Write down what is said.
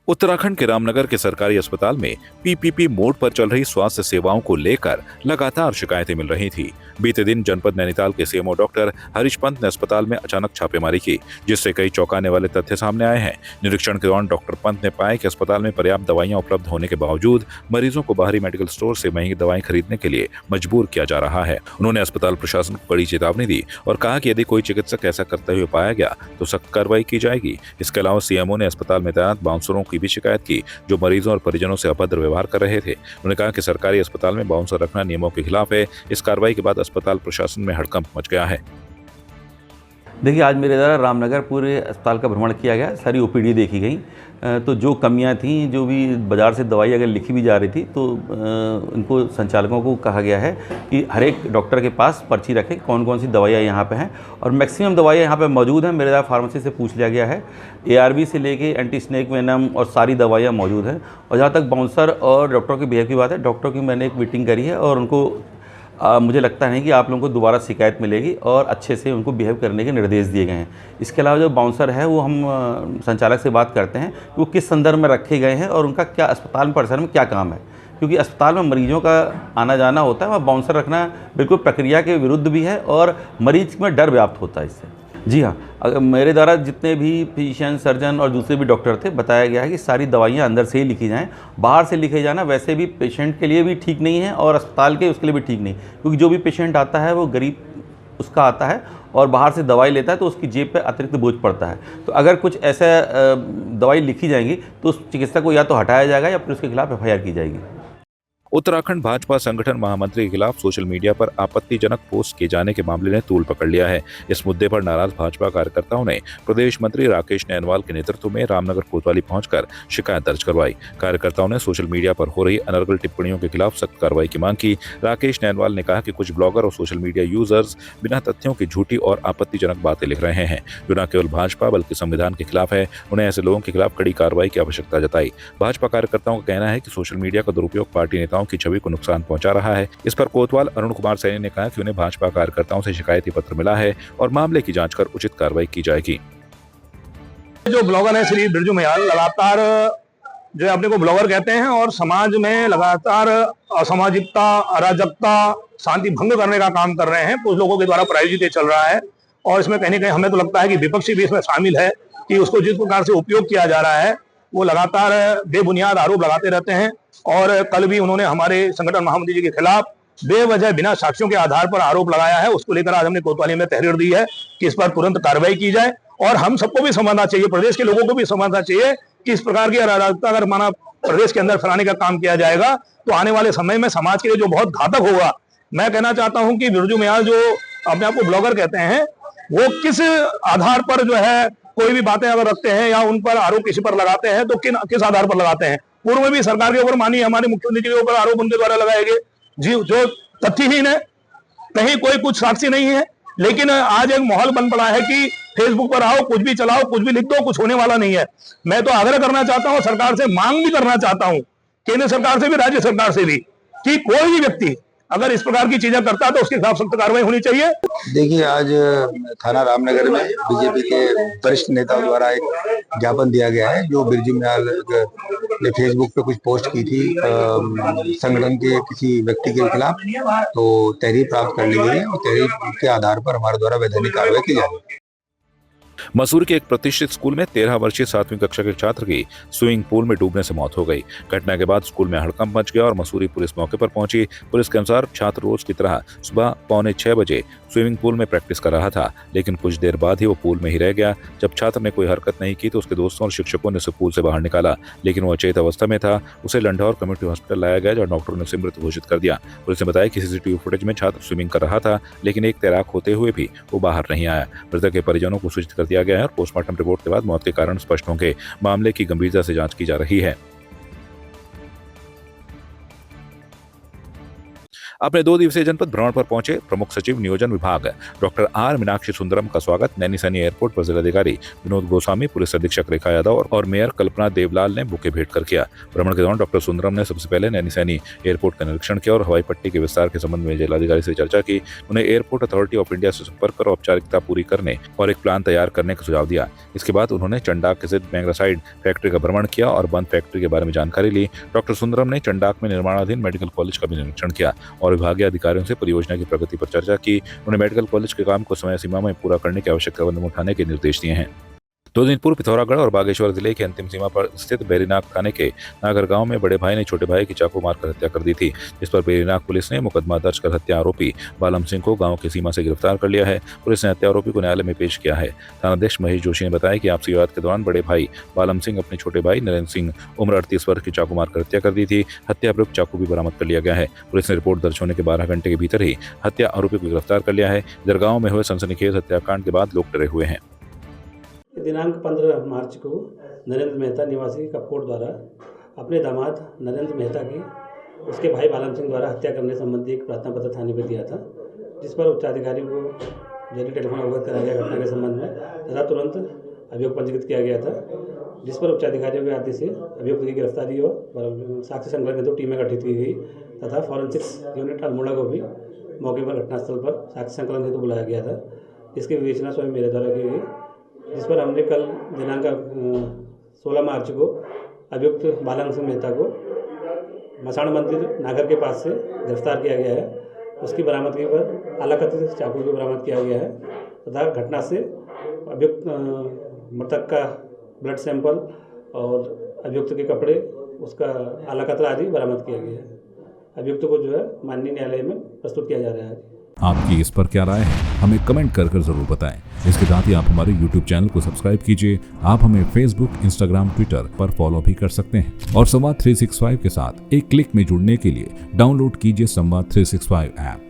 उत्तराखंड के रामनगर के सरकारी अस्पताल में पीपीपी मोड पर चल रही स्वास्थ्य सेवाओं को लेकर लगातार शिकायतें मिल रही थी। बीते दिन जनपद नैनीताल के सीएमओ डॉक्टर हरीश पंत ने अस्पताल में अचानक छापेमारी की, जिससे कई चौंकाने वाले तथ्य सामने आए हैं। निरीक्षण के दौरान डॉक्टर पंत ने पाया कि अस्पताल में पर्याप्त दवाइयां उपलब्ध होने के बावजूद मरीजों को बाहरी मेडिकल स्टोर से महंगी दवाएं खरीदने के लिए मजबूर किया जा रहा है। उन्होंने अस्पताल प्रशासन को कड़ी चेतावनी दी और कहा कि यदि कोई चिकित्सक ऐसा करते हुए पाया गया तो सख्त कार्रवाई की जाएगी। इसके अलावा सीएमओ ने अस्पताल में तैनात बाउंसरों की भी शिकायत की, जो मरीजों और परिजनों से अभद्र व्यवहार कर रहे थे। उन्होंने कहा कि सरकारी अस्पताल में बाउंसर रखना नियमों के खिलाफ है। इस कार्रवाई के बाद अस्पताल प्रशासन में हड़कंप मच गया है। देखिए, आज मेरे द्वारा रामनगर पूरे अस्पताल का भ्रमण किया गया, सारी ओपीडी देखी गई। तो जो कमियां थीं, जो भी बाज़ार से दवाई अगर लिखी भी जा रही थी, तो इनको संचालकों को कहा गया है कि हर एक डॉक्टर के पास पर्ची रखें कौन कौन सी दवाइयाँ यहाँ पे हैं, और मैक्सिमम दवाइयाँ यहाँ पे मौजूद हैं। मेरे द्वारा फार्मेसी से पूछ लिया गया है, ARV से लेके एंटी स्नेक वेनम और सारी दवाइयाँ मौजूद हैं। और जहाँ तक बाउंसर और डॉक्टरों के बिहेव की बात है, डॉक्टरों की मैंने एक मीटिंग करी है और उनको मुझे लगता नहीं कि आप लोगों को दोबारा शिकायत मिलेगी और अच्छे से उनको बिहेव करने के निर्देश दिए गए हैं। इसके अलावा जो बाउंसर है वो हम संचालक से बात करते हैं कि वो किस संदर्भ में रखे गए हैं और उनका क्या अस्पताल परिसर में क्या काम है, क्योंकि अस्पताल में मरीजों का आना जाना होता है, वहाँ बाउंसर रखना बिल्कुल प्रक्रिया के विरुद्ध भी है और मरीज में डर व्याप्त होता है इससे। जी हाँ, अगर मेरे द्वारा जितने भी फिजिशियन, सर्जन और दूसरे भी डॉक्टर थे, बताया गया है कि सारी दवाइयाँ अंदर से ही लिखी जाएँ। बाहर से लिखे जाना वैसे भी पेशेंट के लिए भी ठीक नहीं है और अस्पताल के उसके लिए भी ठीक नहीं, क्योंकि जो भी पेशेंट आता है वो गरीब उसका आता है और बाहर से दवाई लेता है तो उसकी जेब पे अतिरिक्त बोझ पड़ता है। तो अगर कुछ ऐसा दवाई लिखी जाएंगी तो उस चिकित्सक को या तो हटाया जाएगा या फिर उसके खिलाफ FIR की जाएगी। उत्तराखंड भाजपा संगठन महामंत्री के खिलाफ सोशल मीडिया पर आपत्तिजनक पोस्ट किए जाने के मामले ने तूल पकड़ लिया है। इस मुद्दे पर नाराज भाजपा कार्यकर्ताओं ने प्रदेश मंत्री राकेश नैनवाल के नेतृत्व में रामनगर कोतवाली पहुंचकर शिकायत दर्ज करवाई। कार्यकर्ताओं ने सोशल मीडिया पर हो रही अनर्गल टिप्पणियों के खिलाफ सख्त कार्रवाई की मांग की। राकेश नैनवाल ने कहा कि कुछ ब्लॉगर और सोशल मीडिया यूजर्स बिना तथ्यों की झूठी और आपत्तिजनक बातें लिख रहे हैं, जो न केवल भाजपा बल्कि संविधान के खिलाफ है। उन्हें ऐसे लोगों के खिलाफ कड़ी कार्रवाई की आवश्यकता जताई। भाजपा कार्यकर्ताओं का कहना है कि सोशल मीडिया का दुरुपयोग पार्टी नेताओं की छवि को नुकसान पहुंचा रहा है। इस पर कोतवाल अरुण कुमार सैनी ने कहा कि उन्हें भाजपा कार्यकर्ताओं से शिकायती पत्र मिला है और मामले की जांच कर उचित कार्रवाई की जाएगी। जो ब्लॉगर है श्री बिरजू मयाल, लगातार जो अपने को ब्लॉगर कहते हैं और समाज में लगातार असामाजिकता, अराजकता, शांति भंग करने का काम कर रहे हैं। कुछ लोगों के द्वारा प्रायोजित ये चल रहा है और इसमें कहीं ना कहीं हमें तो लगता है कि विपक्षी भी इसमें शामिल है कि उसको जिस प्रकार से उपयोग किया जा रहा है, वो लगातार बेबुनियाद आरोप लगाते रहते हैं। और कल भी उन्होंने हमारे संगठन महामंत्री जी के खिलाफ बेवजह बिना साक्ष्यों के आधार पर आरोप लगाया है। उसको लेकर आज हमने कोतवाली में तहरीर दी है कि इस पर तुरंत कार्रवाई की जाए। और हम सबको भी समझना चाहिए, प्रदेश के लोगों को भी समझना चाहिए कि इस प्रकार की अराजकता अगर माना प्रदेश के अंदर फैलाने का काम किया जाएगा तो आने वाले समय में समाज के लिए जो बहुत घातक होगा। मैं कहना चाहता हूं कि बिरजू मयाल जो अपने आप को ब्लॉगर कहते हैं, वो किस आधार पर जो है कोई भी बातें अगर रखते हैं या उन पर आरोप किसी पर लगाते हैं तो किस आधार पर लगाते हैं। पूर्व में भी सरकार के ऊपर, मानिए हमारे मुख्यमंत्री जी के ऊपर आरोप उनके द्वारा लगाए गए जी, जो तथ्यहीन है, कहीं कोई कुछ साक्षी नहीं है। लेकिन आज एक माहौल बन पड़ा है कि फेसबुक पर आओ, कुछ भी चलाओ, कुछ भी लिख दो, कुछ होने वाला नहीं है। मैं तो आग्रह करना चाहता हूं, सरकार से मांग भी करना चाहता हूं, केंद्र सरकार से भी, राज्य सरकार से भी, कि कोई भी व्यक्ति अगर इस प्रकार की चीजें करता है तो उसके खिलाफ सख्त कार्रवाई होनी चाहिए। देखिए, आज थाना रामनगर में बीजेपी के वरिष्ठ नेताओं द्वारा एक ज्ञापन दिया गया है, जो बिरजू मयाल ने फेसबुक पे कुछ पोस्ट की थी संगठन के किसी व्यक्ति के खिलाफ। तो तहरीर प्राप्त कर ली गई है और तहरीर के आधार पर हमारे द्वारा वैधानिक कार्रवाई की जा रही है। मसूरी के एक प्रतिष्ठित स्कूल में 13 वर्षीय 7वीं कक्षा के छात्र की स्विमिंग पूल में डूबने से मौत हो गई। घटना के बाद स्कूल में हड़कंप मच गया और मसूरी पुलिस मौके पर पहुंची। पुलिस के अनुसार छात्र रोज की तरह सुबह 5:45 बजे स्विमिंग पूल में प्रैक्टिस कर रहा था, लेकिन कुछ देर बाद ही वो पूल में ही रह गया। जब छात्र ने कोई हरकत नहीं की तो उसके दोस्तों और शिक्षकों ने उसे पूल से बाहर निकाला, लेकिन वो अचेत अवस्था में था। उसे लंढौर कम्युनिटी हॉस्पिटल लाया गया, जहां डॉक्टरों ने उसे मृत घोषित कर दिया। पुलिस ने बताया कि CCTV फुटेज में छात्र स्विमिंग कर रहा था, लेकिन एक तैराक होते हुए भी वो बाहर नहीं आया। मृतक के परिजनों को सूचित कर दिया गया है और पोस्टमार्टम रिपोर्ट के बाद मौत के कारण स्पष्ट होंगे। मामले की गंभीरता से जांच की जा रही है। अपने 2 दिवसीय जनपद भ्रमण पर पहुंचे प्रमुख सचिव नियोजन विभाग डॉक्टर आर मीनाक्षी सुंदरम का स्वागत नैनीसैनी एयरपोर्ट पर जिलाधिकारी विनोद गोस्वामी, पुलिस अधीक्षक रेखा यादव और मेयर कल्पना देवलाल ने बुके भेंट कर किया। भ्रमण के दौरान डॉक्टर सुंदरम ने सबसे पहले नैनीसैनी एयरपोर्ट का निरीक्षण किया और हवाई पट्टी के विस्तार के संबंध में जिलाधिकारी से चर्चा की। उन्हें एयरपोर्ट अथॉरिटी ऑफ इंडिया से संपर्क कर औपचारिकता पूरी करने और एक प्लान तैयार करने का सुझाव दिया। इसके बाद उन्होंने चंडाक स्थित मैग्नासाइड फैक्ट्री का भ्रमण किया और बंद फैक्ट्री के बारे में जानकारी ली। डॉक्टर सुंदरम ने चंडाक में निर्माणाधीन मेडिकल कॉलेज का भी निरीक्षण किया और विभागीय अधिकारियों से परियोजना की प्रगति पर चर्चा की। उन्हें मेडिकल कॉलेज के काम को समय सीमा में पूरा करने की आवश्यक कदम उठाने के निर्देश दिए हैं। 2 दिन पूर्व पिथौरागढ़ और बागेश्वर जिले की अंतिम सीमा पर स्थित बेरीनाग थाने के नागर गांव में बड़े भाई ने छोटे भाई की चाकू मारकर हत्या कर दी थी, जिस पर बेरीनाग पुलिस ने मुकदमा दर्ज कर हत्या आरोपी बालम सिंह को गांव की सीमा से गिरफ्तार कर लिया है। पुलिस ने हत्या आरोपी को न्यायालय में पेश किया है। थानाध्यक्ष महेश जोशी ने बताया कि आपसी विवाद के दौरान बड़े भाई बालम सिंह अपने छोटे भाई नरेंद्र सिंह उम्र 38 वर्ष की चाकू मारकर हत्या कर दी थी। हत्या प्रयुक्त चाकू भी बरामद कर लिया गया है। पुलिस ने रिपोर्ट दर्ज होने के 12 घंटे के भीतर ही हत्या आरोपी को गिरफ्तार कर लिया है। इधर गांव में हुए सनसनीखेज हत्याकांड के बाद लोग डरे हुए हैं। दिनांक 15 मार्च को नरेंद्र मेहता निवासी कपकोट द्वारा अपने दामाद नरेंद्र मेहता की उसके भाई बालम सिंह द्वारा हत्या करने संबंधी एक प्रार्थना पत्र थाने पर दिया था, जिस पर उच्चाधिकारियों को जल्दी टेलीफोन अवगत कराया गया घटना के संबंध में तथा तुरंत अभियोग पंजीकृत किया गया था, जिस पर उच्चाधिकारियों के आदेश से अभियुक्त की गिरफ्तारी और साक्ष्य संग्रह हेतु टीमें गठित की गई तथा फॉरेंसिक्स यूनिट अल्मोड़ा को भी मौके पर घटनास्थल पर साक्ष्य संकलन हेतु बुलाया गया था। इसकी विवेचना स्वयं मेरे द्वारा की गई, जिस पर हमने कल दिनांक 16 मार्च को अभियुक्त बालम सिंह मेहता को मसान मंदिर नागर के पास से गिरफ्तार किया गया है। उसकी बरामदगी पर आलाकथित चाकू भी बरामद किया गया है तथा घटना से अभियुक्त मृतक का ब्लड सैंपल और अभियुक्त के कपड़े, उसका आलाकतरा आदि बरामद किया गया है। अभियुक्त को जो है माननीय न्यायालय में प्रस्तुत किया जा रहा है। आपकी इस पर क्या राय है, हमें कमेंट कर जरूर बताएं। इसके साथ ही आप हमारे YouTube चैनल को सब्सक्राइब कीजिए। आप हमें Facebook, Instagram, Twitter पर फॉलो भी कर सकते हैं और संवाद 365 के साथ एक क्लिक में जुड़ने के लिए डाउनलोड कीजिए संवाद 365 ऐप।